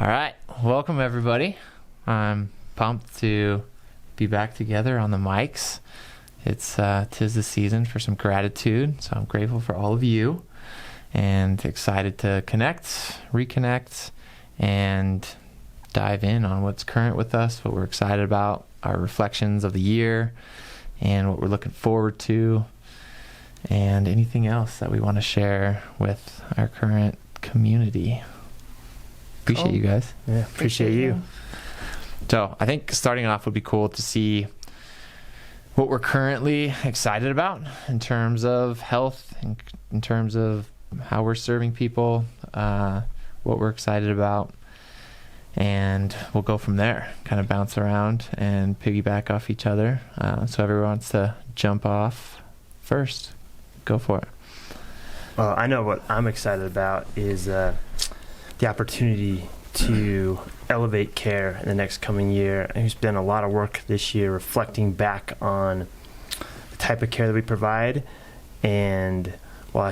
All right, welcome everybody. I'm pumped to be back together on the mics. Tis the season for some gratitude, so I'm grateful for all of you and excited to reconnect, and dive in on what's current with us, what we're excited about, our reflections of the year, and what we're looking forward to, and anything else that we want to share with our current community. Appreciate you guys. Yeah, appreciate you. So I think starting off would be cool to see what we're currently excited about in terms of health, in terms of how we're serving people, what we're excited about, and we'll go from there, kind of bounce around and piggyback off each other. So everyone wants to jump off first. Go for it. Well, I know what I'm excited about is the opportunity to elevate care in the next coming year. There's been a lot of work this year reflecting back on the type of care that we provide, and while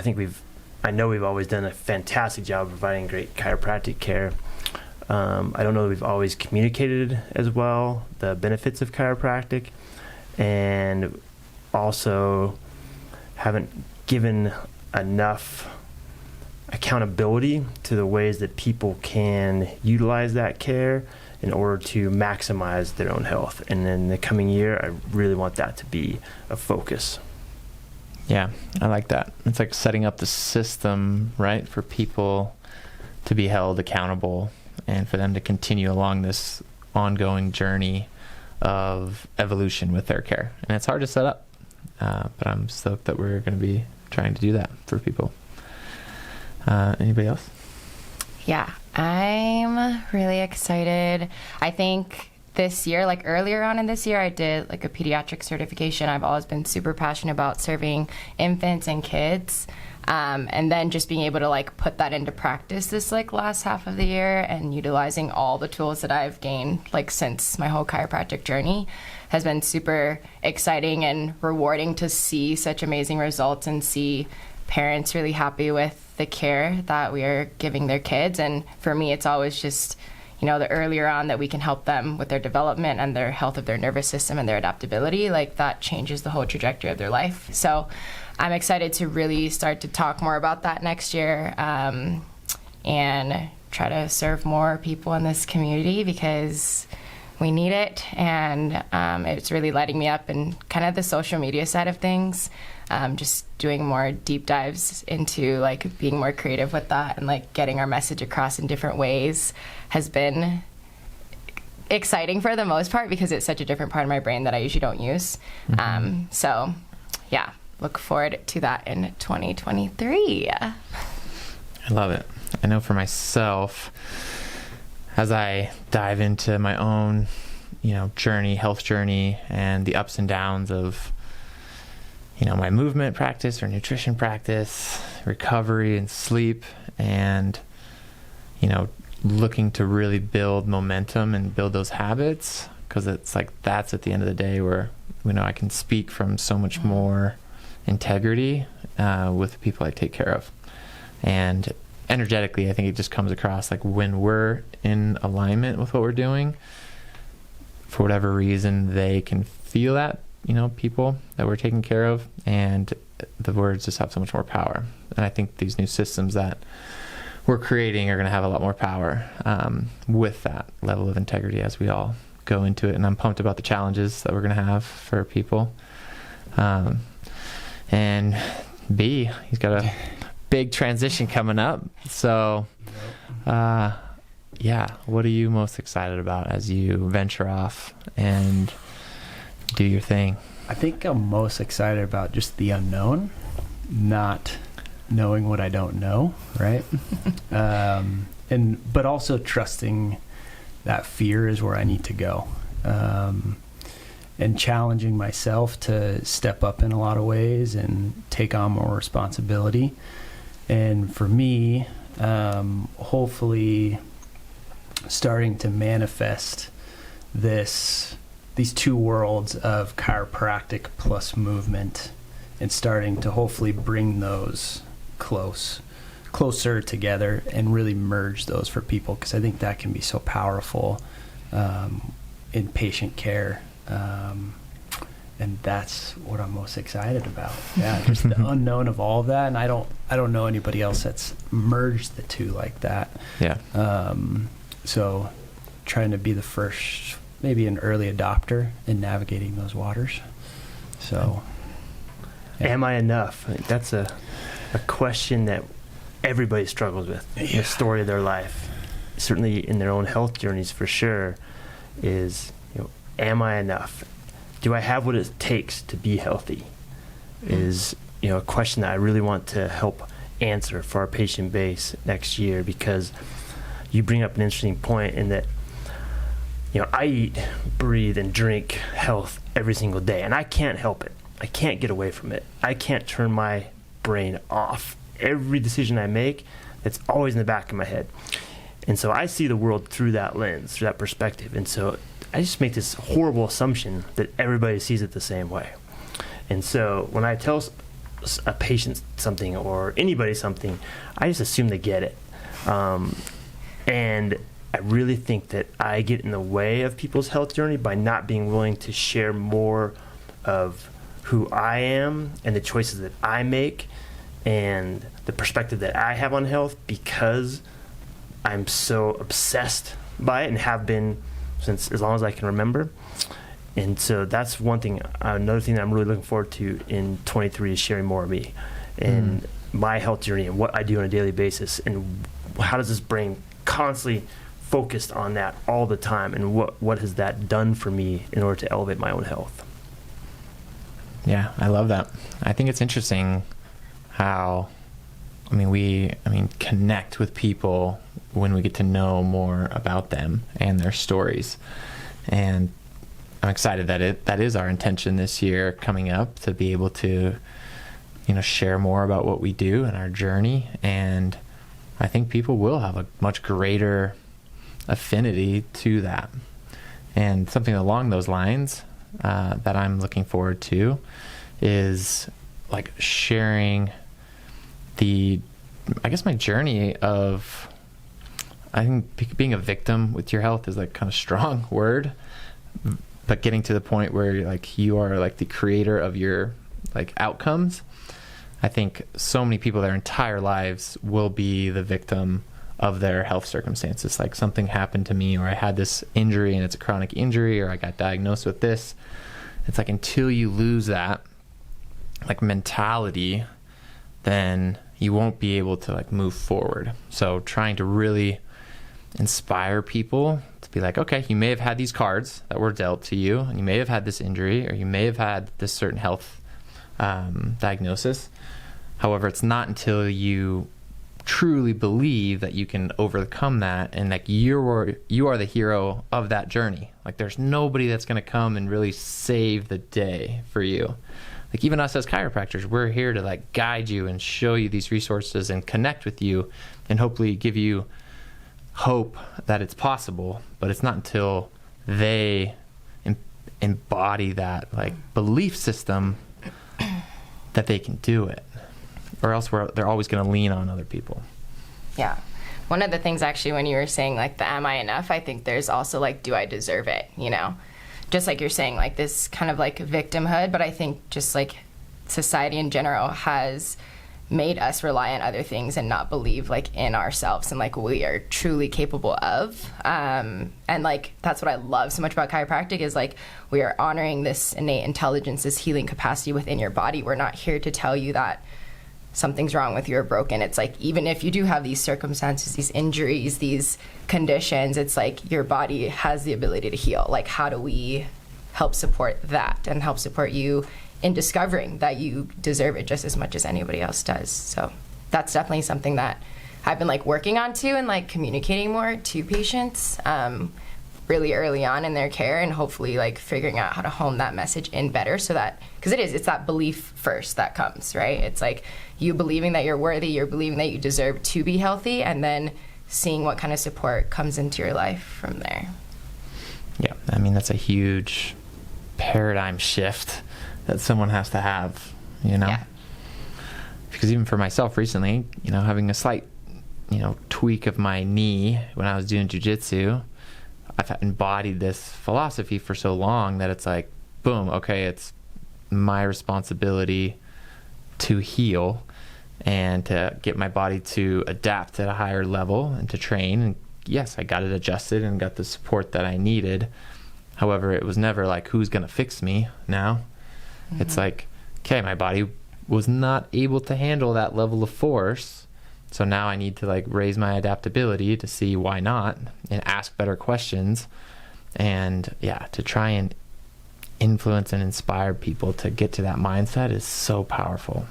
I know we've always done a fantastic job of providing great chiropractic care, I don't know that we've always communicated as well the benefits of chiropractic, and also haven't given enough accountability to the ways that people can utilize that care in order to maximize their own health. And in the coming year, I really want that to be a focus. Yeah, I like that. It's like setting up the system, right, for people to be held accountable and for them to continue along this ongoing journey of evolution with their care. And it's hard to set up, but I'm stoked that we're going to be trying to do that for people. Anybody else? Yeah, I'm really excited. I think this year, like earlier on in this year, I did like a pediatric certification. I've always been super passionate about serving infants and kids. And then just being able to like put that into practice this like last half of the year and utilizing all the tools that I've gained like since my whole chiropractic journey has been super exciting and rewarding to see such amazing results and see parents really happy with the care that we are giving their kids. And for me, it's always just, the earlier on that we can help them with their development and their health of their nervous system and their adaptability, like that changes the whole trajectory of their life. So I'm excited to really start to talk more about that next year, and try to serve more people in this community because we need it. And it's really lighting me up in kind of the social media side of things. Just doing more deep dives into like being more creative with that and like getting our message across in different ways has been exciting for the most part because it's such a different part of my brain that I usually don't use. So yeah, look forward to that in 2023. I love it. I know for myself, as I dive into my own, health journey and the ups and downs of my movement practice or nutrition practice, recovery and sleep, and, looking to really build momentum and build those habits, because it's like that's at the end of the day where, I can speak from so much more integrity with the people I take care of. And energetically, I think it just comes across like when we're in alignment with what we're doing, for whatever reason, they can feel that, people that we're taking care of, and the words just have so much more power. And I think these new systems that we're creating are going to have a lot more power with that level of integrity as we all go into it. And I'm pumped about the challenges that we're going to have for people. And B, he's got a big transition coming up. So, what are you most excited about as you venture off and do your thing? I think I'm most excited about just the unknown, not knowing what I don't know, right? But also trusting that fear is where I need to go, and challenging myself to step up in a lot of ways and take on more responsibility. And for me, hopefully starting to manifest these two worlds of chiropractic plus movement, and starting to hopefully bring those closer together and really merge those for people, because I think that can be so powerful in patient care. And that's what I'm most excited about. Yeah, just the unknown of all of that. And I don't know anybody else that's merged the two like that. Yeah. So trying to be the first, maybe an early adopter in navigating those waters. So, yeah. Am I enough? I think that's a question that everybody struggles with in the story of their life. Certainly in their own health journeys, for sure, is, am I enough? Do I have what it takes to be healthy? Is, a question that I really want to help answer for our patient base next year, because you bring up an interesting point in that, I eat, breathe, and drink health every single day, and I can't help it. I can't get away from it. I can't turn my brain off. Every decision I make, it's always in the back of my head. And so I see the world through that lens, through that perspective. And so I just make this horrible assumption that everybody sees it the same way. And so when I tell a patient something or anybody something, I just assume they get it. And I really think that I get in the way of people's health journey by not being willing to share more of who I am and the choices that I make and the perspective that I have on health, because I'm so obsessed by it and have been since as long as I can remember. And so that's one thing. Another thing that I'm really looking forward to in 23 is sharing more of me and my health journey and what I do on a daily basis, and how does this brain constantly focused on that all the time, and what has that done for me in order to elevate my own health. Yeah, I love that. I think it's interesting how, we connect with people when we get to know more about them and their stories. And I'm excited that is our intention this year coming up, to be able to, share more about what we do and our journey. And I think people will have a much greater affinity to that. And something along those lines that I'm looking forward to is like sharing my journey of, I think being a victim with your health is like kind of strong word, but getting to the point where you are like the creator of your outcomes. I think so many people their entire lives will be the victim of their health circumstances. Like, something happened to me, or I had this injury and it's a chronic injury, or I got diagnosed with this. It's like, until you lose that mentality, then you won't be able to move forward. So trying to really inspire people to be like, okay, you may have had these cards that were dealt to you, and you may have had this injury, or you may have had this certain health diagnosis. However, it's not until you truly believe that you can overcome that, and you are the hero of that journey. There's nobody that's going to come and really save the day for you. Even us as chiropractors, we're here to guide you and show you these resources and connect with you and hopefully give you hope that it's possible. But it's not until they embody that belief system that they can do it, or else they're always going to lean on other people. Yeah. One of the things, actually, when you were saying the am I enough, I think there's also do I deserve it, just like you're saying, this kind of victimhood. But I think just society in general has made us rely on other things and not believe in ourselves and we are truly capable of. And that's what I love so much about chiropractic is we are honoring this innate intelligence, this healing capacity within your body. We're not here to tell you that something's wrong with you or broken. It's even if you do have these circumstances, these injuries, these conditions, it's your body has the ability to heal. How do we help support that and help support you in discovering that you deserve it just as much as anybody else does? So that's definitely something that I've been working on too, and communicating more to patients really early on in their care, and hopefully figuring out how to hone that message in better, so that, because it's that belief first that comes, right? It's you believing that you're worthy, you're believing that you deserve to be healthy, and then seeing what kind of support comes into your life from there. Yeah, that's a huge paradigm shift that someone has to have, Yeah. because even for myself recently, having a slight, tweak of my knee when I was doing jiu-jitsu, I've embodied this philosophy for so long that it's like, boom, okay, it's my responsibility to heal and to get my body to adapt at a higher level and to train. And yes, I got it adjusted and got the support that I needed. However, it was never like, who's going to fix me now? Mm-hmm. It's like, okay, my body was not able to handle that level of force. So now I need to like raise my adaptability to see why not and ask better questions. And to try and influence and inspire people to get to that mindset is so powerful.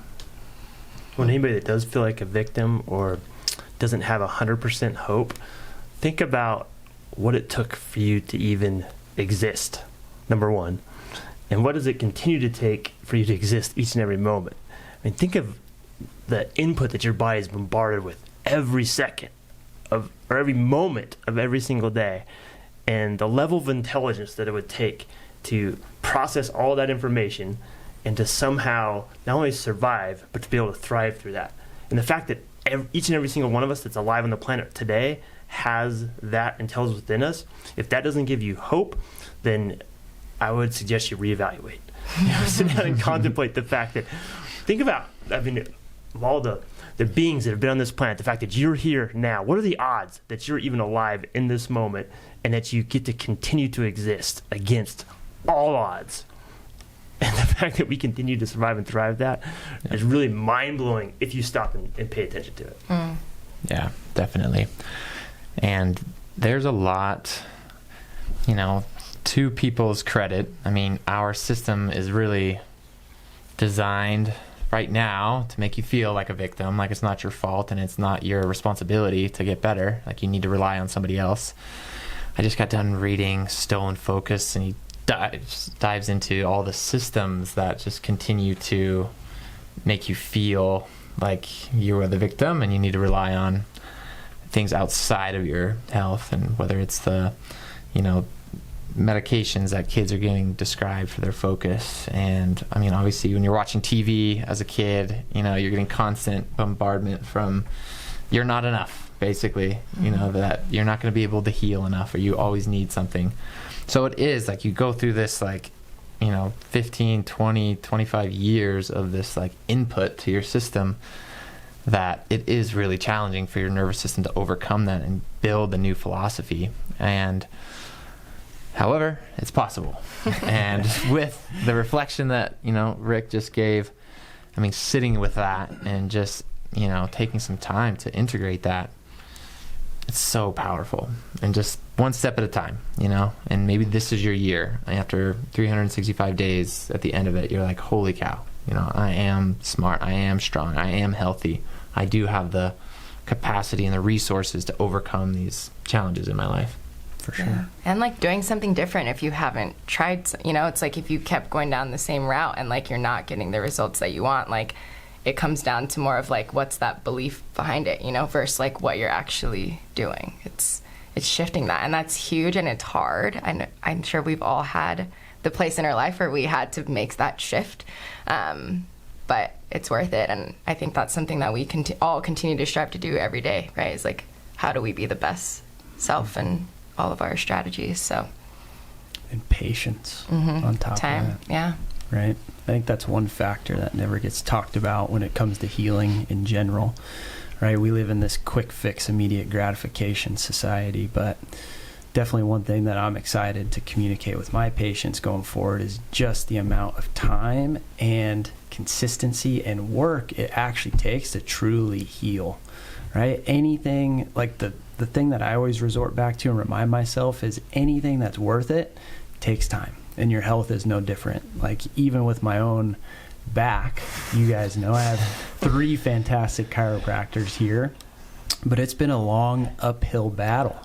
When anybody that does feel like a victim or doesn't have 100% hope, think about what it took for you to even exist, number one. And what does it continue to take for you to exist each and every moment? I mean, think of the input that your body is bombarded with every second or every moment of every single day, and the level of intelligence that it would take to process all that information and to somehow not only survive, but to be able to thrive through that. And the fact that each and every single one of us that's alive on the planet today has that intelligence within us, if that doesn't give you hope, then I would suggest you reevaluate. Sit down and contemplate the fact that, think about, of all the beings that have been on this planet, the fact that you're here now, what are the odds that you're even alive in this moment and that you get to continue to exist against all odds? And the fact that we continue to survive and thrive that is really mind-blowing if you stop and pay attention to it. Yeah, definitely. And there's a lot, to people's credit. I mean, our system is really designed right now to make you feel like a victim, like it's not your fault and it's not your responsibility to get better, like you need to rely on somebody else. I just got done reading Stolen Focus, and he dives into all the systems that just continue to make you feel like you are the victim and you need to rely on things outside of your health, and whether it's the medications that kids are getting described for their focus. And I mean, obviously when you're watching TV as a kid, you're getting constant bombardment from you're not enough, basically, that you're not going to be able to heal enough, or you always need something. So it is like you go through this 15, 20, 25 years of this input to your system, that it is really challenging for your nervous system to overcome that and build a new philosophy. And however, it's possible. And with the reflection that, Rick just gave, I mean, sitting with that and just, taking some time to integrate that, it's so powerful. And just one step at a time, and maybe this is your year. After 365 days at the end of it, you're like, holy cow, I am smart, I am strong, I am healthy. I do have the capacity and the resources to overcome these challenges in my life. For sure. Yeah. And doing something different if you haven't tried, it's like if you kept going down the same route and you're not getting the results that you want, it comes down to more of what's that belief behind it, versus what you're actually doing. It's shifting that, and that's huge, and it's hard. And I'm sure we've all had the place in our life where we had to make that shift, but it's worth it. And I think that's something that we all continue to strive to do every day, right? Is how do we be the best self and all of our strategies. So, and patience on top of that. Yeah. Right. I think that's one factor that never gets talked about when it comes to healing in general. Right. We live in this quick fix, immediate gratification society, but definitely one thing that I'm excited to communicate with my patients going forward is just the amount of time and consistency and work it actually takes to truly heal. Right. Anything the thing that I always resort back to and remind myself is anything that's worth it takes time, and your health is no different. Even with my own back, you guys know I have 3 fantastic chiropractors here, but it's been a long uphill battle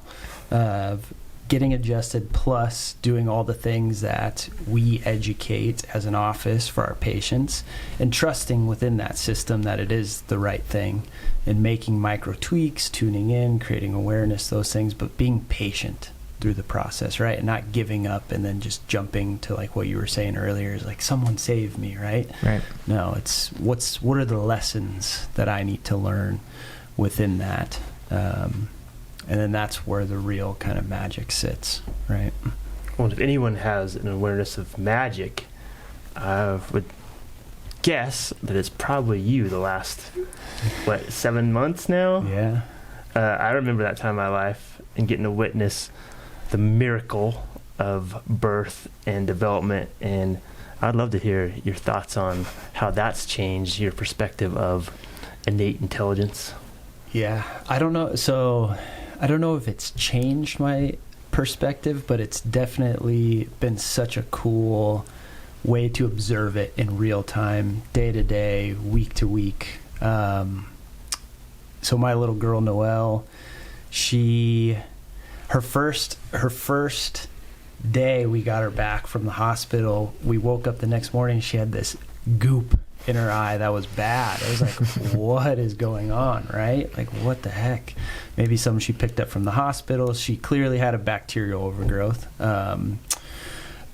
of getting adjusted, plus doing all the things that we educate as an office for our patients, and trusting within that system that it is the right thing, and making micro tweaks, tuning in, creating awareness, those things, but being patient through the process, right? And not giving up and then just jumping to like what you were saying earlier is like, someone save me, right? Right. No, it's what are the lessons that I need to learn within that? And then that's where the real kind of magic sits, right? Well, if anyone has an awareness of magic, I would guess that it's probably you the last, 7 months now? Yeah. I remember that time in my life and getting to witness the miracle of birth and development. And I'd love to hear your thoughts on how that's changed your perspective of innate intelligence. Yeah. I don't know. So I don't know if it's changed my perspective, but it's definitely been such a cool way to observe it in real time, day to day, week to week. So my little girl Noelle, her first day we got her back from the hospital, we woke up the next morning, she had this goop in her eye that was bad. I was like, what is going on, right? Like, what the heck? Maybe something she picked up from the hospital. She clearly had a bacterial overgrowth.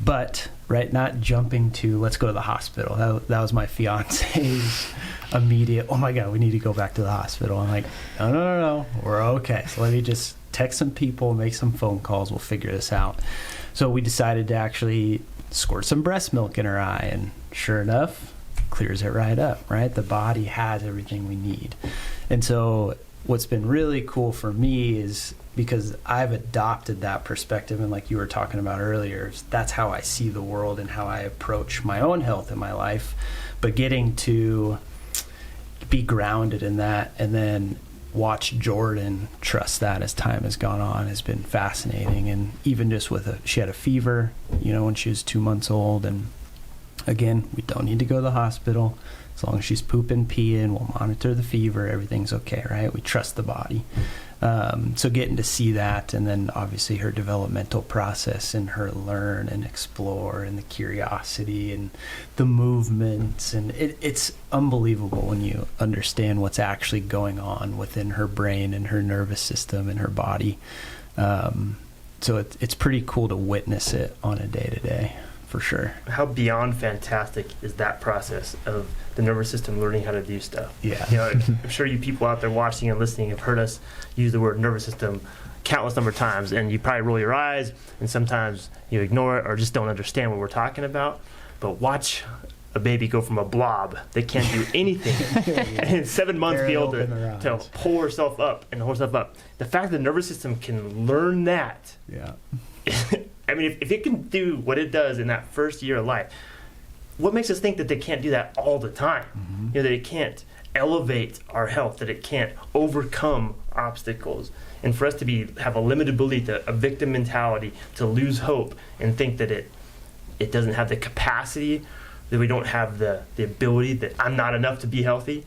But, right, not jumping to, let's go to the hospital. That was my fiance's immediate, oh my God, we need to go back to the hospital. I'm like, no, we're okay. So let me just text some people, make some phone calls, we'll figure this out. So we decided to actually squirt some breast milk in her eye, and sure enough, clears it right up, right? The body has everything we need. And so what's been really cool for me is because I've adopted that perspective, and like you were talking about earlier, that's how I see the world and how I approach my own health in my life. But getting to be grounded in that and then watch Jordan trust that as time has gone on has been fascinating. And even just she had a fever, when she was 2 months old, and again, we don't need to go to the hospital. As long as she's pooping, peeing, we'll monitor the fever. Everything's okay, right? We trust the body. So getting to see that, and then obviously her developmental process and her learn and explore and the curiosity and the movements. And it's unbelievable when you understand what's actually going on within her brain and her nervous system and her body. So it's pretty cool to witness it on a day-to-day. For sure. How beyond fantastic is that process of the nervous system learning how to do stuff? Yeah. I'm sure you people out there watching and listening have heard us use the word nervous system countless number of times, and you probably roll your eyes, and sometimes you ignore it or just don't understand what we're talking about. But watch a baby go from a blob that can't do anything and in 7 months be able to pull herself up and hold herself up. The fact that the nervous system can learn that. Yeah. I mean, if it can do what it does in that first year of life, what makes us think that they can't do that all the time? Mm-hmm. That it can't elevate our health, that it can't overcome obstacles. And for us to have a limited belief, a victim mentality, to lose hope and think that it doesn't have the capacity, that we don't have the ability, that I'm not enough to be healthy,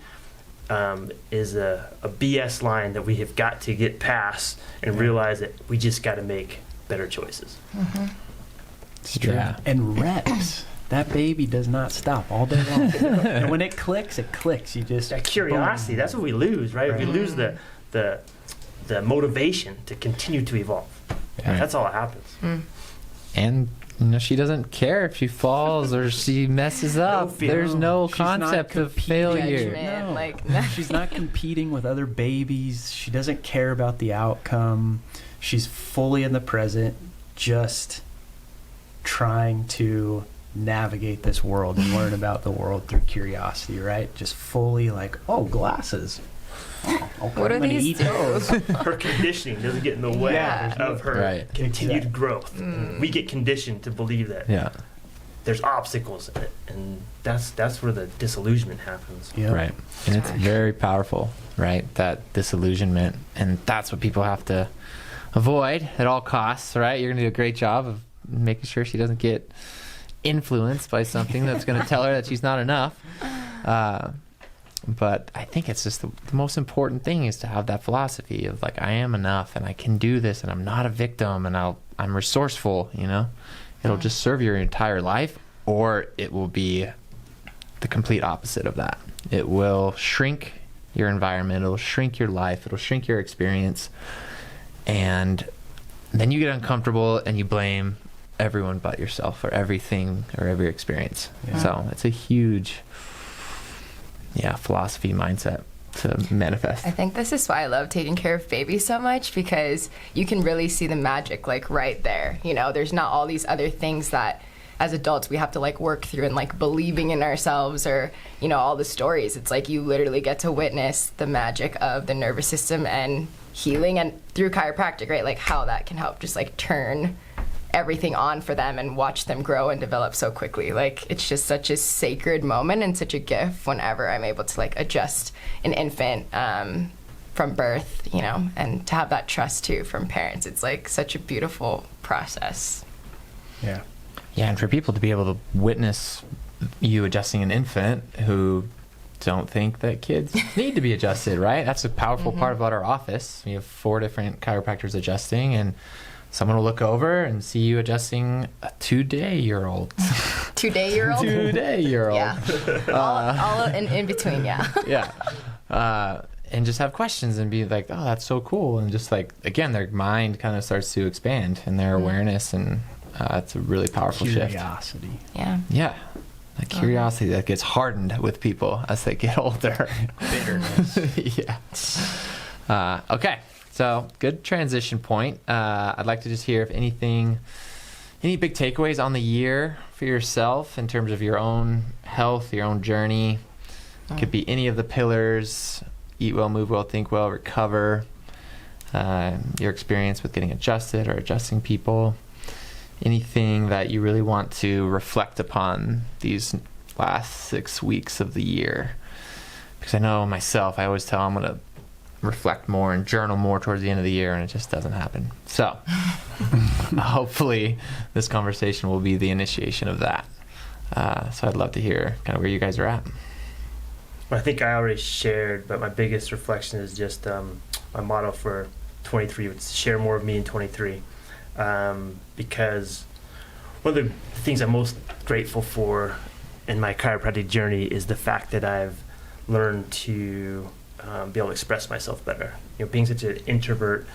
is a BS line that we have got to get past and realize that we just got to make better choices. Mm-hmm. It's true. Yeah. And reps. That baby does not stop all day long. And when it clicks, it clicks. You just That curiosity, that's what we lose, right? We lose the motivation to continue to evolve. Yeah. That's all that happens. Mm. And she doesn't care if she falls or she messes up. There's no concept of failure. No. She's not competing with other babies. She doesn't care about the outcome. She's fully in the present, just trying to navigate this world and learn about the world through curiosity, right? Just fully like, oh, glasses. Oh, okay, What are I'm gonna these eat those. Her conditioning doesn't get in the way of her continued growth. We get conditioned to believe that there's obstacles in it, and that's where the disillusionment happens. Yep. Right. And it's very powerful, right? That disillusionment. And that's what people have to avoid at all costs, right? You're going to do a great job of making sure she doesn't get influenced by something that's going to tell her that she's not enough. But I think it's just the most important thing is to have that philosophy of like, I am enough and I can do this and I'm not a victim and I'm resourceful, It'll just serve your entire life, or it will be the complete opposite of that. It will shrink your environment. It'll shrink your life. It'll shrink your experience. And then you get uncomfortable and you blame everyone but yourself for everything or every experience. Yeah. So it's a huge, philosophy mindset to manifest. I think this is why I love taking care of babies so much, because you can really see the magic like right there. You know, there's not all these other things that as adults we have to like work through, and like believing in ourselves, or, you know, all the stories. It's like you literally get to witness the magic of the nervous system and healing, and through chiropractic, right? Like how that can help just like turn everything on for them and watch them grow and develop so quickly. Like it's just such a sacred moment and such a gift whenever I'm able to like adjust an infant from birth, you know, and to have that trust too from parents. It's like such a beautiful process. Yeah. Yeah, and for people to be able to witness you adjusting an infant who don't think that kids need to be adjusted, right? That's a powerful part about our office. We have 4 different chiropractors adjusting, and someone will look over and see you adjusting a 2-day-year-old. 2-day-year-old? 2-day-year-old. Yeah. All in between, yeah. Yeah. And just have questions and be like, oh, that's so cool. And just like, again, their mind kind of starts to expand and their awareness, and it's a really powerful shift. Curiosity. Yeah. Yeah. That curiosity that gets hardened with people as they get older. Bitterness. Yeah. Okay. So good transition point. I'd like to just hear if any big takeaways on the year for yourself in terms of your own health, your own journey. It could be any of the pillars: eat well, move well, think well, recover, your experience with getting adjusted or adjusting people. Anything that you really want to reflect upon these last 6 weeks of the year. Because I know myself, I always tell I'm going to reflect more and journal more towards the end of the year, and it just doesn't happen. So hopefully this conversation will be the initiation of that. So I'd love to hear kind of where you guys are at. Well, I think I already shared, but my biggest reflection is just my motto for 23 was share more of me in 23. Because one of the things I'm most grateful for in my chiropractic journey is the fact that I've learned to be able to express myself better. You know, being such an introvert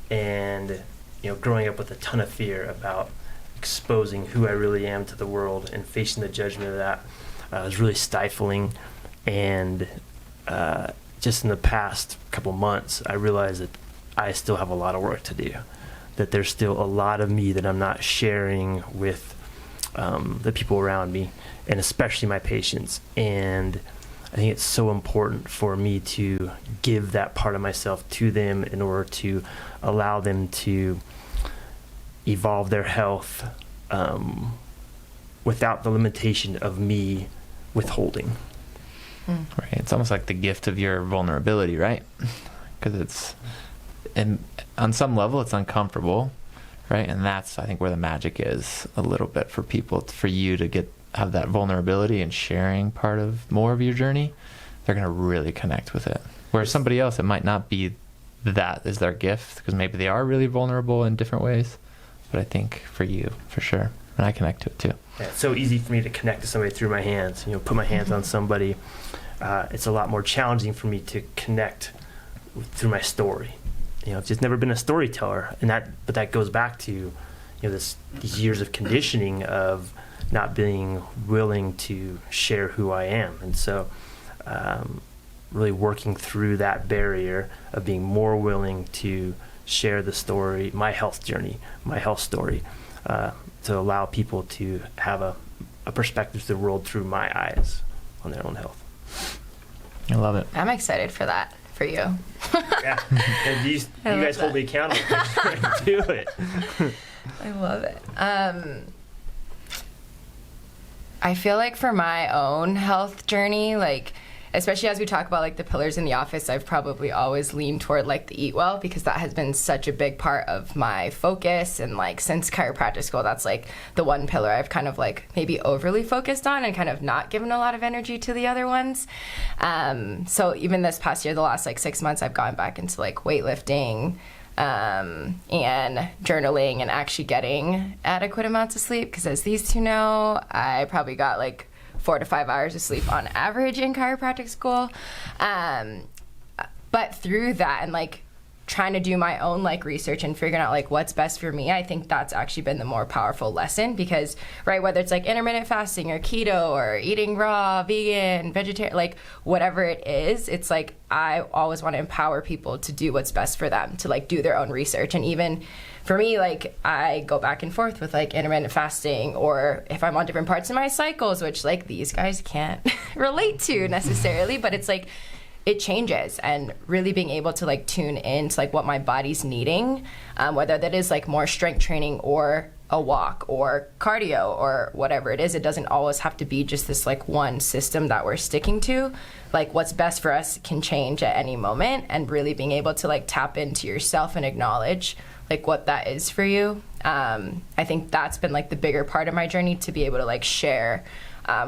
and, you know, growing up with a ton of fear about exposing who I really am to the world and facing the judgment of that was really stifling. And just in the past couple months, I realized that I still have a lot of work to do. That there's still a lot of me that I'm not sharing with the people around me, and especially my patients. And I think it's so important for me to give that part of myself to them in order to allow them to evolve their health without the limitation of me withholding. Right. It's almost like the gift of your vulnerability, right? Because and on some level it's uncomfortable, right? And that's, I think, where the magic is a little bit for people, for you to have that vulnerability and sharing part of more of your journey. They're going to really connect with it. Whereas somebody else, it might not be that is their gift, because maybe they are really vulnerable in different ways. But I think for you, for sure, and I connect to it too. Yeah, it's so easy for me to connect to somebody through my hands. You know, put my hands on somebody. It's a lot more challenging for me to connect through my story. You know, I've just never been a storyteller, but that goes back to, you know, these years of conditioning of not being willing to share who I am, and so really working through that barrier of being more willing to share the story, my health journey, my health story, to allow people to have a perspective to the world through my eyes on their own health. I love it. I'm excited for that. For you. Yeah. And you guys hold me accountable to do it. I love it. I feel like for my own health journey, like, especially as we talk about like the pillars in the office, I've probably always leaned toward like the eat well, because that has been such a big part of my focus. And like since chiropractic school, that's like the one pillar I've kind of like maybe overly focused on and kind of not given a lot of energy to the other ones. So even this past year, the last like 6 months, I've gone back into like weightlifting and journaling and actually getting adequate amounts of sleep, because as these two know, I probably got like 4 to 5 hours of sleep on average in chiropractic school. But through that and like trying to do my own like research and figuring out like what's best for me, I think that's actually been the more powerful lesson, because right, whether it's like intermittent fasting or keto or eating raw, vegan, vegetarian, like whatever it is, it's like I always want to empower people to do what's best for them, to like do their own research. And even for me, like I go back and forth with like intermittent fasting, or if I'm on different parts of my cycles, which like these guys can't relate to necessarily, but it's like it changes, and really being able to like tune in to like what my body's needing, whether that is like more strength training or a walk or cardio or whatever it is. It doesn't always have to be just this like one system that we're sticking to. Like what's best for us can change at any moment, and really being able to like tap into yourself and acknowledge like what that is for you. I think that's been like the bigger part of my journey, to be able to like share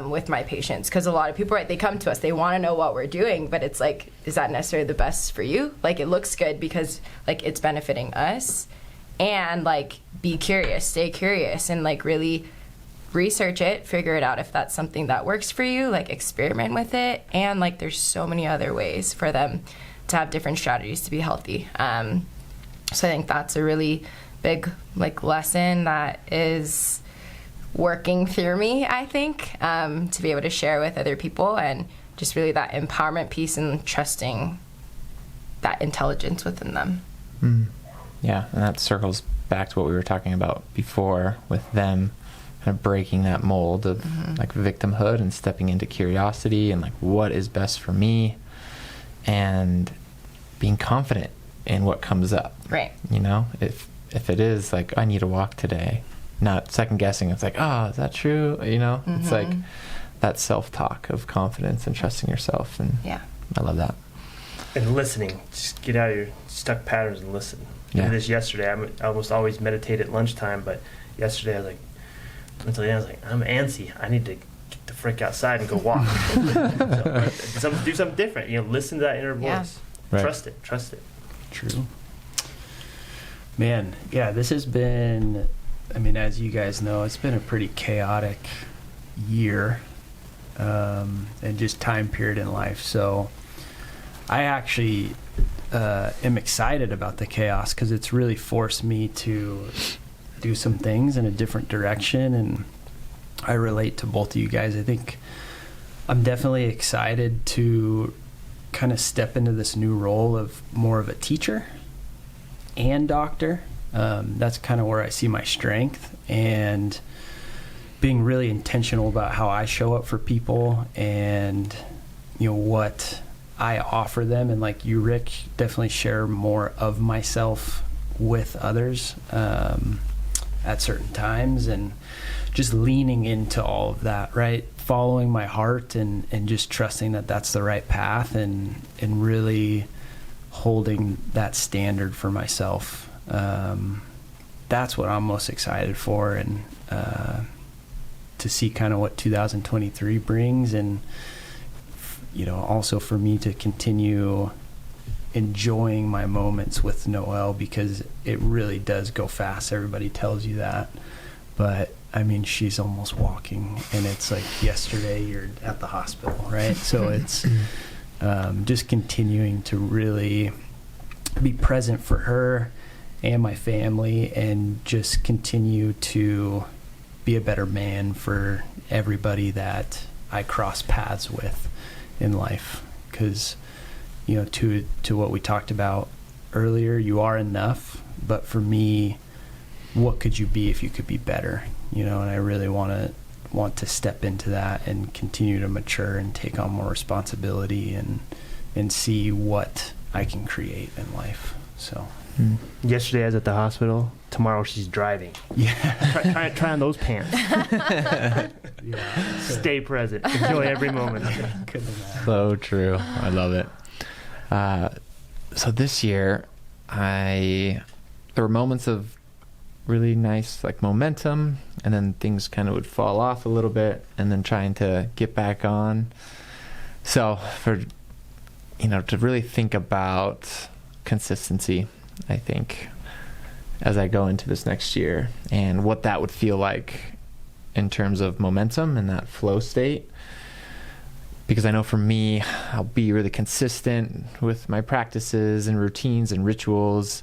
with my patients, because a lot of people, right, they come to us, they want to know what we're doing, but it's like, is that necessarily the best for you? Like it looks good because like it's benefiting us, and like be curious, stay curious, and like really research it, figure it out if that's something that works for you, like experiment with it. And like there's so many other ways for them to have different strategies to be healthy. So I think that's a really big like lesson that is working through me, I think, to be able to share with other people, and just really that empowerment piece and trusting that intelligence within them. Yeah, and that circles back to what we were talking about before, with them kind of breaking that mold of like victimhood and stepping into curiosity and like what is best for me, and being confident in what comes up. Right. You know, if it is like, I need a walk today, not second guessing. It's like, oh, is that true? You know, it's like that self-talk of confidence and trusting yourself. And yeah, I love that. And listening. Just get out of your stuck patterns and listen. I Yeah. did this yesterday. I almost always meditate at lunchtime, but yesterday I was like, until the end, I was like, I'm antsy. I need to get the frick outside and go walk. So, do something different. You know, listen to that inner voice. Right. Trust it. Trust it. True. Man, yeah, this has been, I mean, as you guys know, it's been a pretty chaotic year, and just time period in life. So I actually am excited about the chaos, because it's really forced me to do some things in a different direction, and I relate to both of you guys. I think I'm definitely excited to kind of step into this new role of more of a teacher and doctor. That's kind of where I see my strength, and being really intentional about how I show up for people, and you know what I offer them. And like you, Rick, definitely share more of myself with others at certain times, and just leaning into all of that, right? Following my heart, and just trusting that that's the right path, and really holding that standard for myself. That's what I'm most excited for, and to see kind of what 2023 brings, and you know, also for me to continue enjoying my moments with Noelle, because it really does go fast. Everybody tells you that, but I mean, she's almost walking, and it's like yesterday you're at the hospital, right? So it's just continuing to really be present for her and my family, and just continue to be a better man for everybody that I cross paths with in life. Because, you know, to what we talked about earlier, you are enough, but for me, what could you be if you could be better? You know, and I really want to step into that and continue to mature and take on more responsibility, and see what I can create in life. So Yesterday I was at the hospital. Tomorrow she's driving. yeah, Try on those pants. yeah. Stay present. Enjoy every moment. Couldn't imagine. So true. I love it. So this year, there were moments of really nice like momentum, and then things kind of would fall off a little bit, and then trying to get back on. So for, you know, to really think about consistency, I think, as I go into this next year, and what that would feel like in terms of momentum and that flow state. because I know for me, I'll be really consistent with my practices and routines and rituals.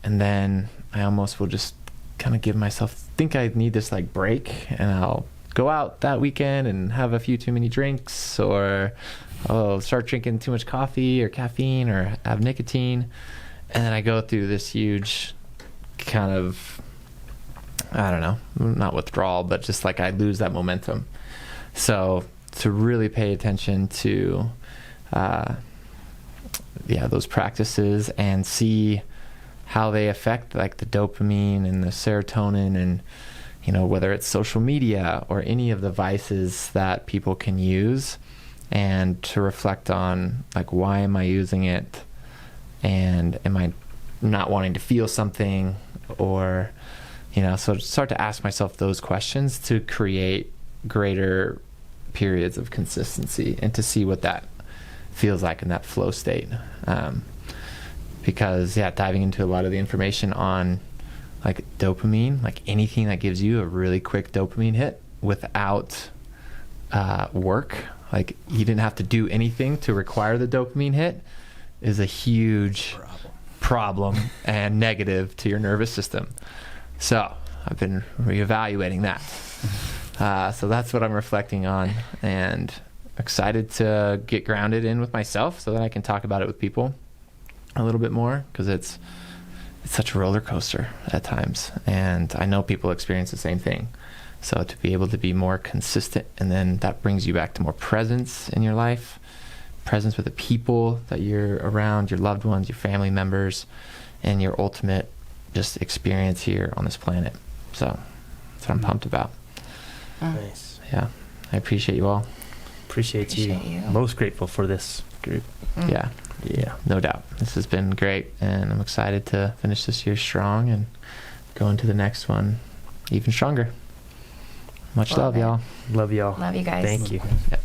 And then I almost will just kind of give myself, think I need this like break, and I'll go out that weekend and have a few too many drinks, or start drinking too much coffee or caffeine or have nicotine. And then I go through this huge kind of, I don't know, not withdrawal, but just like I lose that momentum. So to really pay attention to, those practices and see how they affect like the dopamine and the serotonin, and, you know, whether it's social media or any of the vices that people can use, and to reflect on like, why am I using it? And am I not wanting to feel something? Or, you know, so start to ask myself those questions to create greater periods of consistency and to see what that feels like in that flow state. Because diving into a lot of the information on like dopamine, like anything that gives you a really quick dopamine hit without work, like you didn't have to do anything to require the dopamine hit, is a huge problem and negative to your nervous system. So I've been reevaluating that. So that's what I'm reflecting on, and excited to get grounded in with myself so that I can talk about it with people a little bit more, because it's such a roller coaster at times, and I know people experience the same thing. So to be able to be more consistent, and then that brings you back to more presence in your life, presence with the people that you're around, your loved ones, your family members, and your ultimate just experience here on this planet. So that's what I'm pumped about. Nice. Yeah, I appreciate you all. Appreciate you. Most grateful for this group. Yeah, no doubt. This has been great, and I'm excited to finish this year strong and go into the next one even stronger. Much love, y'all. Love y'all. Love you guys. Thank you. Yep.